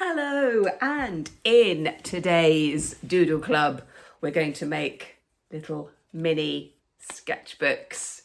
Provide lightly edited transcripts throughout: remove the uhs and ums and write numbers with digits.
Hello, and in today's Doodle Club, we're going to make little mini sketchbooks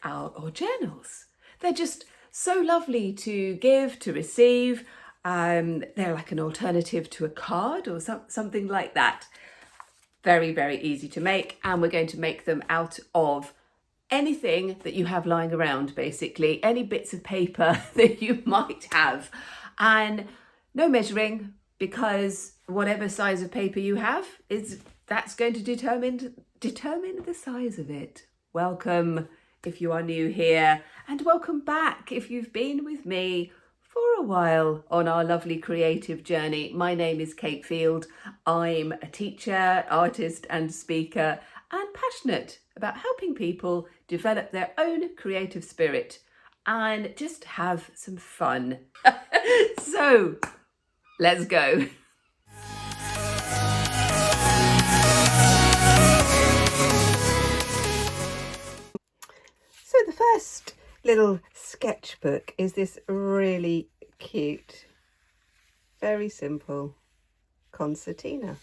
or journals. They're just so lovely to give, to receive. They're like an alternative to a card or something like that. Very, very easy to make, and we're going to make them out of anything that you have lying around, basically, any bits of paper that you might have. And no measuring, because whatever size of paper you have that's going to determine the size of it. Welcome if you are new here, and welcome back if you've been with me for a while on our lovely creative journey. My name is Kate Field. I'm a teacher, artist and speaker, and passionate about helping people develop their own creative spirit and just have some fun. So let's go. So the first little sketchbook is this really cute, very simple concertina.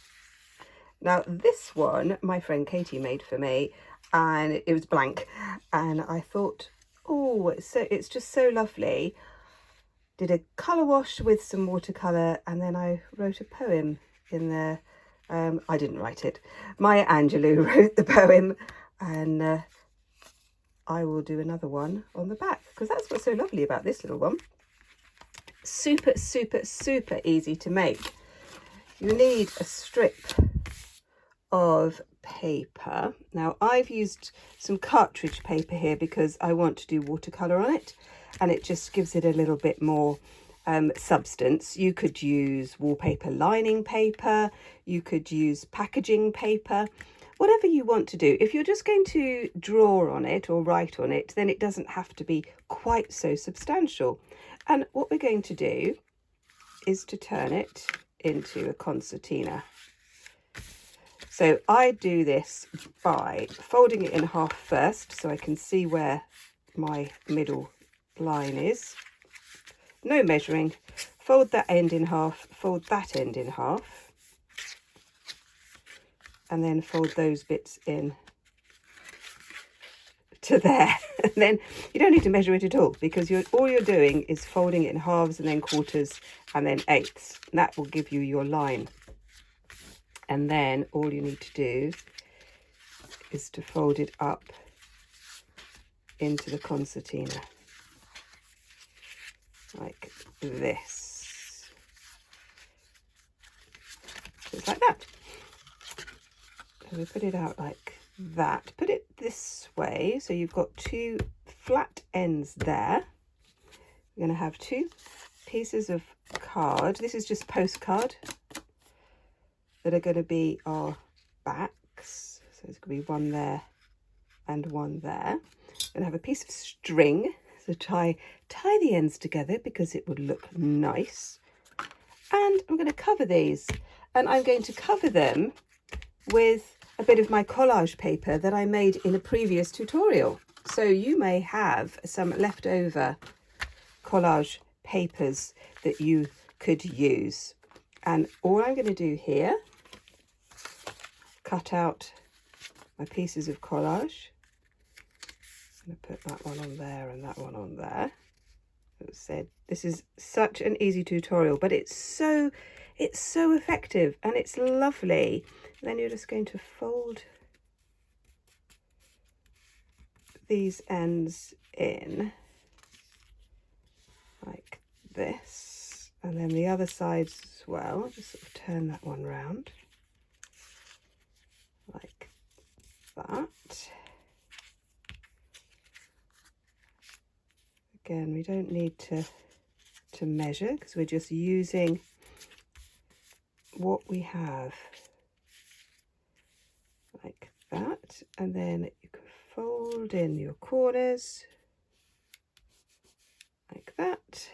Now this one my friend Katie made for me, and it was blank, and I thought, oh, it's just so lovely. Did a colour wash with some watercolour, and then I wrote a poem in there. I didn't write it. Maya Angelou wrote the poem, and I will do another one on the back, because that's what's so lovely about this little one. Super, super, super easy to make. You need a strip of paper. Now I've used some cartridge paper here because I want to do watercolour on it, and it just gives it a little bit more substance. You could use wallpaper lining paper, you could use packaging paper, whatever you want to do. If you're just going to draw on it or write on it, then it doesn't have to be quite so substantial. And what we're going to do is to turn it into a concertina. So I do this by folding it in half first, so I can see where my middle line is. No measuring. Fold that end in half, fold that end in half, and then fold those bits in to there. And then you don't need to measure it at all, because all you're doing is folding it in halves and then quarters and then eighths. And that will give you your line. And then all you need to do is to fold it up into the concertina, like this. Just like that. So we put it out like that. Put it this way, so you've got two flat ends there. We're going to have two pieces of card. This is just postcard that are going to be our backs. So there's going to be one there and one there. I'm going to have a piece of string, so tie the ends together because it would look nice. And I'm going to cover these, and I'm going to cover them with a bit of my collage paper that I made in a previous tutorial. So you may have some leftover collage papers that you could use. And all I'm going to do here, cut out my pieces of collage. I'm going to put that one on there and that one on there. As I said, this is such an easy tutorial, but it's so effective and it's lovely. And then you're just going to fold these ends in like this, and then the other sides as well. Just sort of turn that one round like that. Again, we don't need to measure, because we're just using what we have, like that. And then you can fold in your corners like that,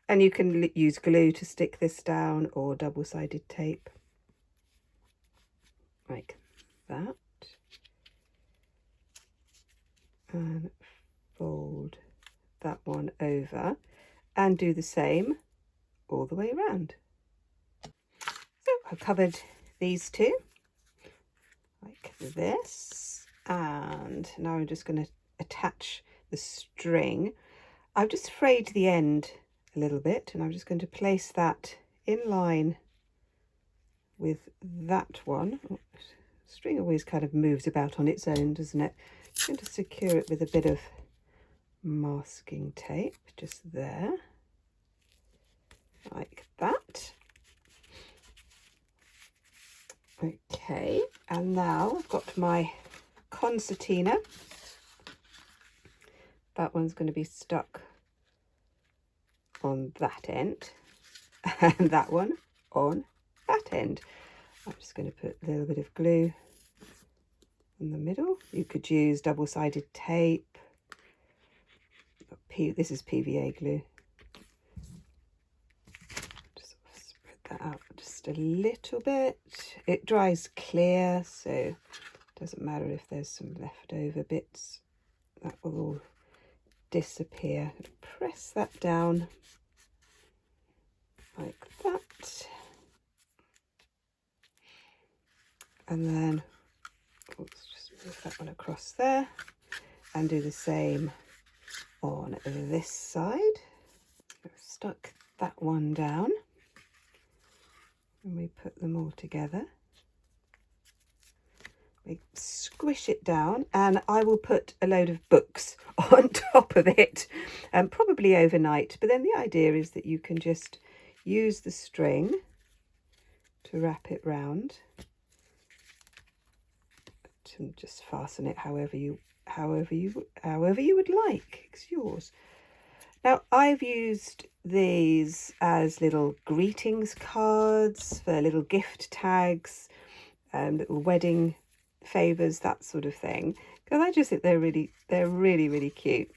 and you can use glue to stick this down or double-sided tape like that, and fold that one over and do the same all the way around. I've covered these two like this, and now I'm just going to attach the string. I've just frayed the end a little bit, and I'm just going to place that in line with that one. Oh, string always kind of moves about on its own, doesn't it? I'm going to secure it with a bit of masking tape just there, like that. Okay, and now I've got my concertina. That one's going to be stuck on that end, and that one on that end. I'm just going to put a little bit of glue in the middle. You could use double-sided tape. This is PVA glue. Just spread that out just a little bit. It dries clear, so it doesn't matter if there's some leftover bits. That will all disappear. Press that down like that. And then let's just move that one across there and do the same on this side. I've stuck that one down and we put them all together. We squish it down, and I will put a load of books on top of it, probably overnight. But then the idea is that you can just use the string to wrap it round and just fasten it however you would like. It's yours. Now, I've used these as little greetings cards, for little gift tags, little wedding favours, that sort of thing, because I just think they're really cute.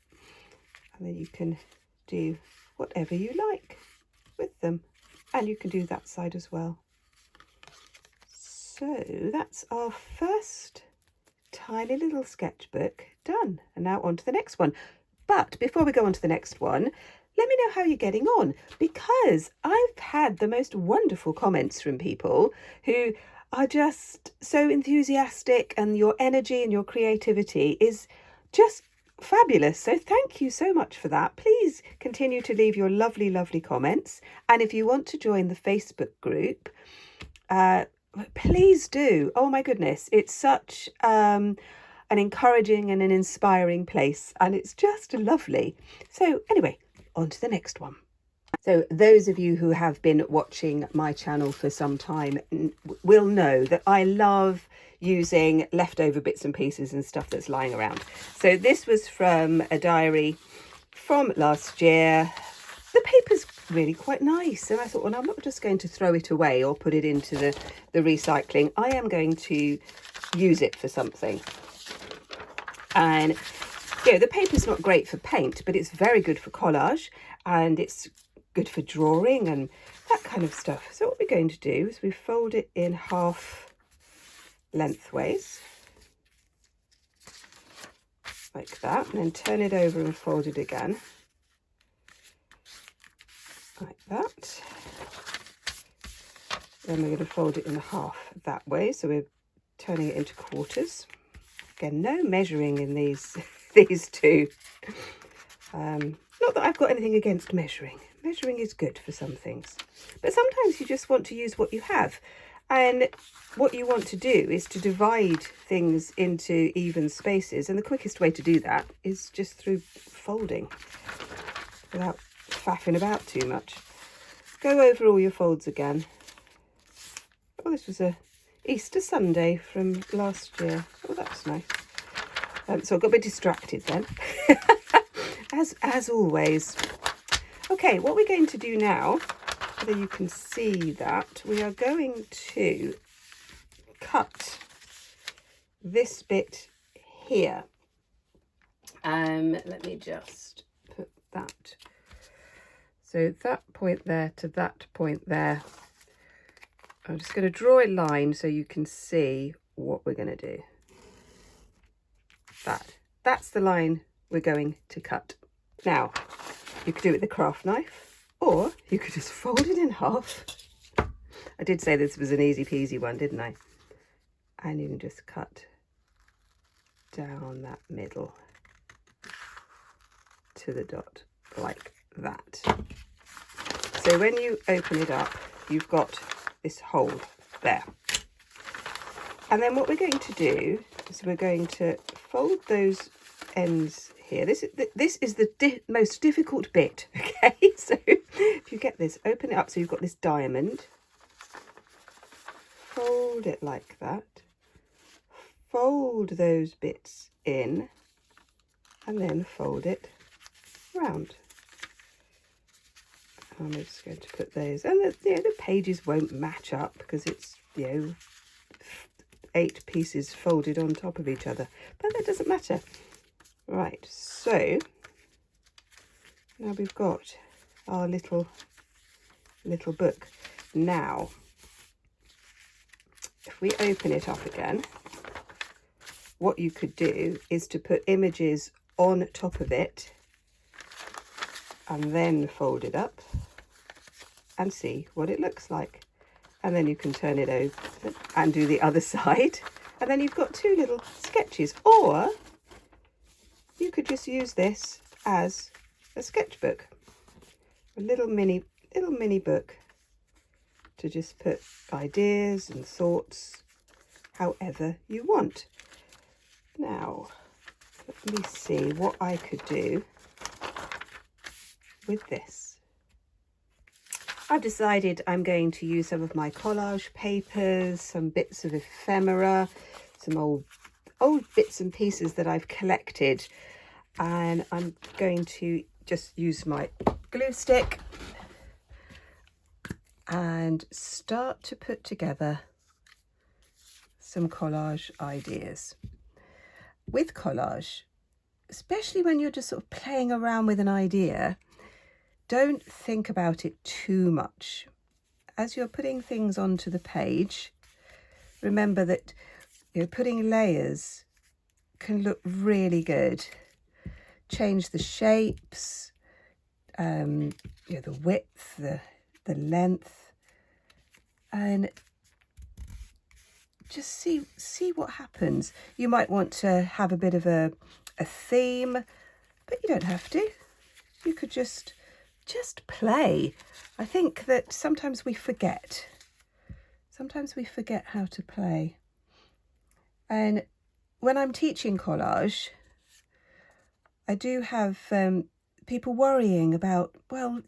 And then you can do whatever you like with them, and you can do that side as well. So that's our first tiny little sketchbook done, and now on to the next one. But before we go on to the next one, let me know how you're getting on, because I've had the most wonderful comments from people who are just so enthusiastic, and your energy and your creativity is just fabulous. So thank you so much for that. Please continue to leave your lovely comments, and if you want to join the Facebook group, please do. Oh my goodness, it's such an encouraging and an inspiring place, and it's just lovely. So anyway, on to the next one. So those of you who have been watching my channel for some time will know that I love using leftover bits and pieces and stuff that's lying around. So this was from a diary from last year. The paper's really quite nice, and I thought, well, I'm not just going to throw it away or put it into the recycling. I am going to use it for something. And you know, the paper's not great for paint, but it's very good for collage, and it's good for drawing and that kind of stuff. So what we're going to do is we fold it in half lengthways like that, and then turn it over and fold it again like that. Then we're going to fold it in half that way, so we're turning it into quarters. Again, no measuring in these two. Not that I've got anything against measuring. Measuring is good for some things, but sometimes you just want to use what you have, and what you want to do is to divide things into even spaces, and the quickest way to do that is just through folding without faffing about too much. Go over all your folds again. Oh, this was a Easter Sunday from last year. Oh, that's nice. So I got a bit distracted then, as always. Okay, what we're going to do now, whether you can see that, we are going to cut this bit here. Let me just put that. So that point there to that point there. I'm just going to draw a line so you can see what we're going to do. That's the line we're going to cut. Now, you could do it with a craft knife, or you could just fold it in half I did say this was an easy peasy one, didn't I? And you can just cut down that middle to the dot like that. So when you open it up, you've got this hole there. And then what we're going to do is we're going to fold those ends here. This is the most difficult bit, okay? So if you get this, open it up so you've got this diamond. Fold it like that. Fold those bits in and then fold it round. I'm just going to put those, and the pages won't match up because it's 8 pieces folded on top of each other, but that doesn't matter. Right, so now we've got our little book. Now if we open it up again, what you could do is to put images on top of it and then fold it up and see what it looks like. And then you can turn it over and do the other side, and then you've got 2 little sketches. Or you could just use this as a sketchbook, a little mini book to just put ideas and thoughts however you want. Now let me see what I could do with this. I've decided I'm going to use some of my collage papers, some bits of ephemera, some old bits and pieces that I've collected, and I'm going to just use my glue stick and start to put together some collage ideas. With collage, especially when you're just sort of playing around with an idea, don't think about it too much. As you're putting things onto the page, remember that putting layers can look really good. Change the shapes, the width, the length, and just see what happens. You might want to have a bit of a theme, but you don't have to. You could just play. I think that sometimes we forget how to play. And when I'm teaching collage, I do have people worrying about, well,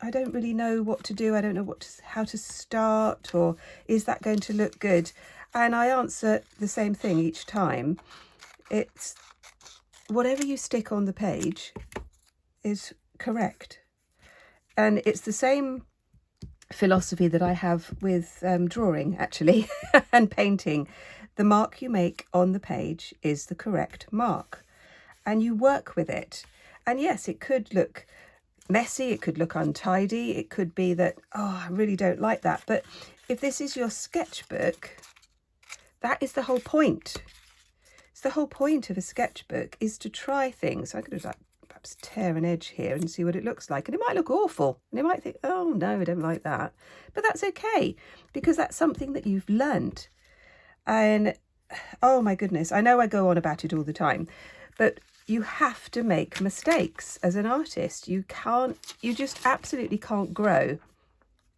I don't really know what to do. I don't know how to start, or is that going to look good? And I answer the same thing each time. It's whatever you stick on the page is correct. And it's the same philosophy that I have with drawing, actually, and painting. The mark you make on the page is the correct mark, and you work with it. And yes, it could look messy, it could look untidy, it could be that, I really don't like that. But if this is your sketchbook, that is the whole point. It's the whole point of a sketchbook, is to try things. So I'm going to perhaps tear an edge here and see what it looks like. And it might look awful. And you might think, oh no, I don't like that. But that's okay, because that's something that you've learned. And oh my goodness, I know I go on about it all the time, but you have to make mistakes as an artist. You just absolutely can't grow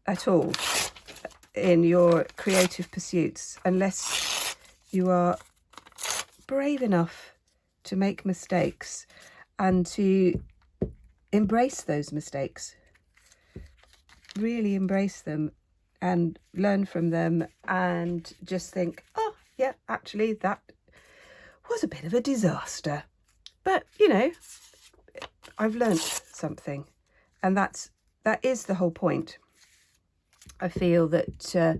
at all in your creative pursuits unless you are brave enough to make mistakes and to embrace those mistakes. Really embrace them and learn from them, and just think, oh yeah, actually that was a bit of a disaster, but I've learnt something, and that is the whole point. I feel that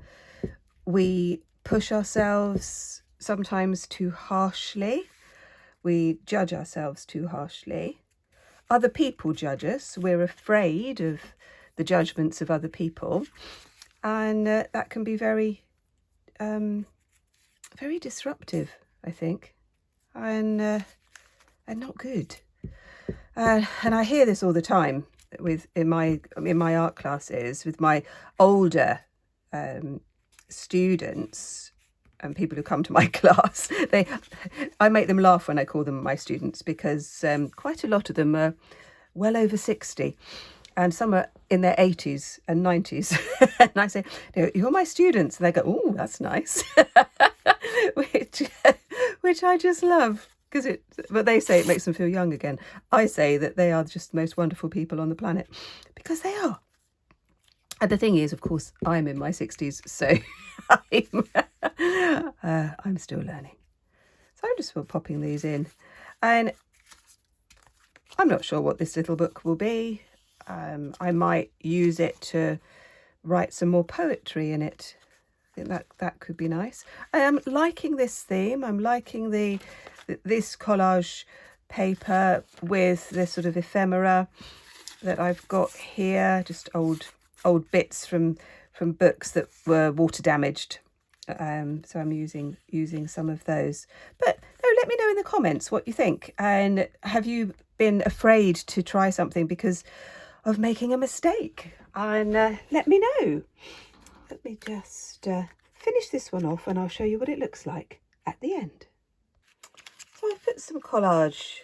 we push ourselves sometimes too harshly. We judge ourselves too harshly. Other people judge us. We're afraid of the judgments of other people, and that can be very, very disruptive, I think, and not good. And I hear this all the time in my art classes with my older students and people who come to my class, I make them laugh when I call them my students, because quite a lot of them are well over 60 and some are in their 80s and 90s. And I say, you're my students. And they go, oh, that's nice. which I just love. But they say it makes them feel young again. I say that they are just the most wonderful people on the planet, because they are. And the thing is, of course, I'm in my 60s, so I'm still learning. So I'm just popping these in. And I'm not sure what this little book will be. I might use it to write some more poetry in it. I think that could be nice. I am liking this theme. I'm liking this collage paper with this sort of ephemera that I've got here, just old bits from books that were water damaged. So I'm using some of those. But no, let me know in the comments what you think. And have you been afraid to try something because of making a mistake? And let me know. Let me just finish this one off and I'll show you what it looks like at the end. So I've put some collage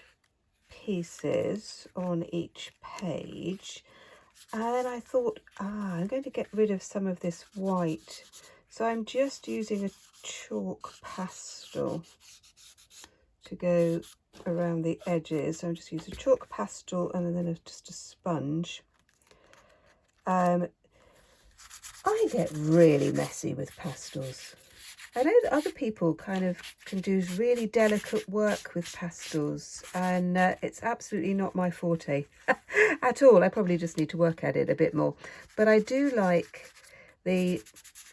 pieces on each page, and I thought, I'm going to get rid of some of this white. So I'm just using a chalk pastel to go around the edges. So I'm just using a chalk pastel and then just a sponge. I get really messy with pastels. I know that other people kind of can do really delicate work with pastels, and it's absolutely not my forte at all. I probably just need to work at it a bit more. But I do like the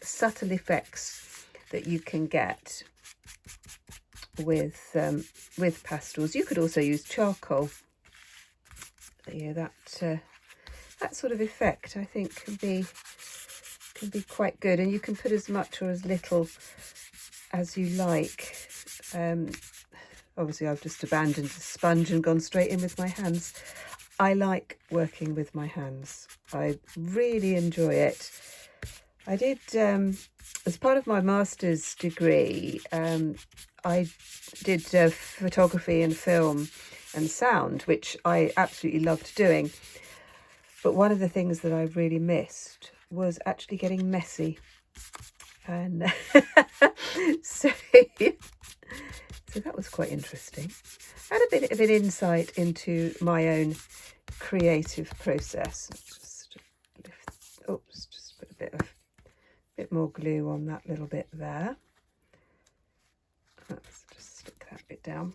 subtle effects that you can get with pastels. You could also use charcoal. Yeah, that sort of effect I think can be quite good, and you can put as much or as little as you like. Obviously I've just abandoned the sponge and gone straight in with my hands. I like working with my hands. I really enjoy it. I did, as part of my master's degree, I did photography and film and sound, which I absolutely loved doing. But one of the things that I really missed was actually getting messy. And so that was quite interesting. And a bit of an insight into my own creative process. Just put a bit more glue on that little bit there. Let's just stick that bit down.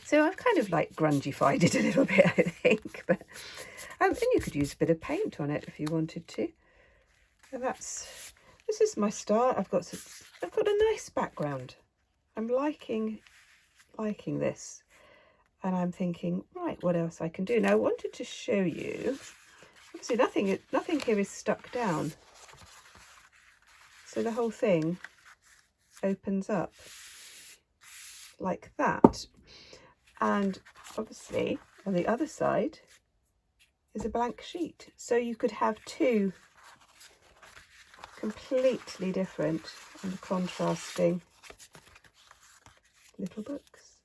So I've kind of like grungified it a little bit, I think. But and you could use a bit of paint on it if you wanted to. And this is my start. I've got a nice background. I'm liking this, and I'm thinking, right, what else I can do now? I wanted to show you. Obviously, nothing here is stuck down, so the whole thing opens up like that. And obviously, on the other side is a blank sheet, so you could have two completely different and contrasting little books.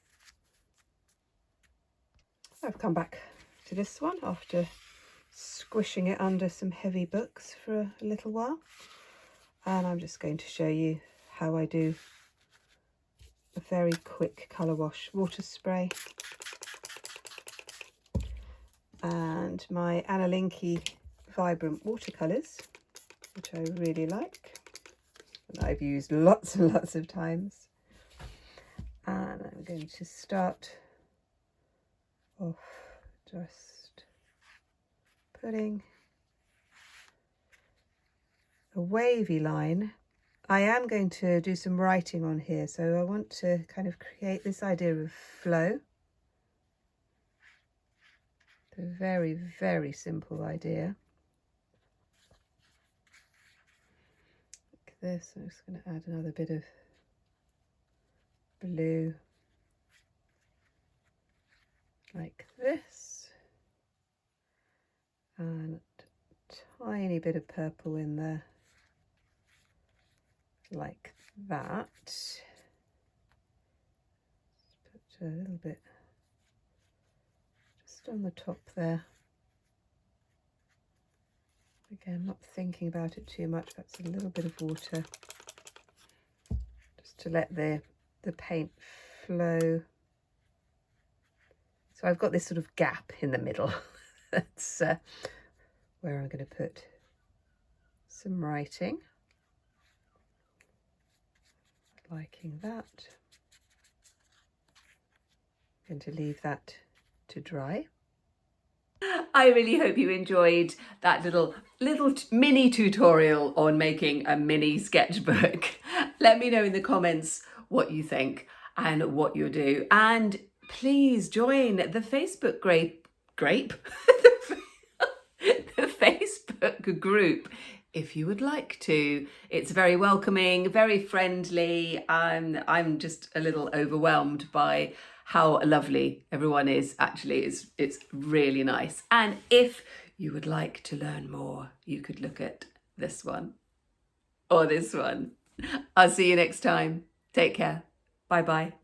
I've come back to this one after squishing it under some heavy books for a little while, and I'm just going to show you how I do a very quick colour wash. Water spray and my Anna Linky vibrant watercolours, which I really like, and I've used lots and lots of times. And I'm going to start off just putting a wavy line. I am going to do some writing on here, so I want to kind of create this idea of flow. A very, very simple idea. Like this. I'm just going to add another bit of blue like this, and a tiny bit of purple in there. like that. Put a little bit just on the top there. Again, not thinking about it too much, perhaps a little bit of water just to let the paint flow. So I've got this sort of gap in the middle. That's where I'm going to put some writing. Liking that. I'm going to leave that to dry. I really hope you enjoyed that little mini tutorial on making a mini sketchbook. Let me know in the comments what you think and what you'll do. And please join the Facebook the Facebook group if you would like to. It's very welcoming, very friendly. I'm just a little overwhelmed by how lovely everyone is. Actually, it's really nice. And if you would like to learn more, you could look at this one or this one. I'll see you next time. Take care. Bye bye.